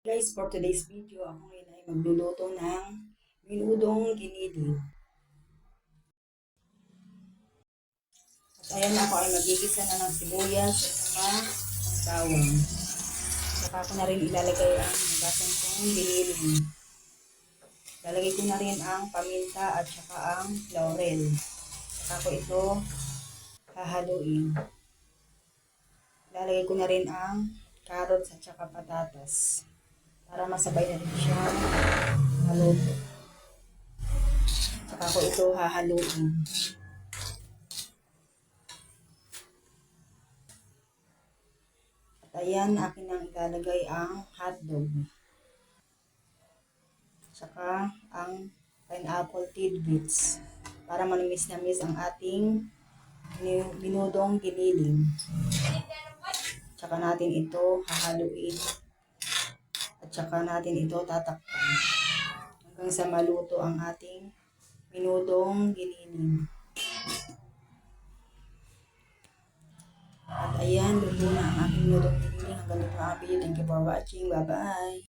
Guys, for today's video, ako ngayon ay magluluto ng minudong giniling. At ayan ako ay magigisa na ng sibuyas at saka ng bawang. Saka ko na rin ilalagay ang magasan kong giniling. Lalagay ko na rin ang paminta at saka ang laurel. Saka ko ito hahaluin. Lalagay ko na rin ang carrots at saka patatas para masabay na rin siya haluto. Saka ko ito hahaluin. At ayan, akin nang ilalagay ang hotdog. Saka ang pineapple tidbits para manamis-namis ang ating minudong giniling. Saka natin ito hahaluin. At saka natin ito tatakpan hanggang sa maluto ang ating minudong giniling. At ayan, luto na ang aking minudong giniling. Hanggang dito ang video. Thank you for watching. Bye-bye!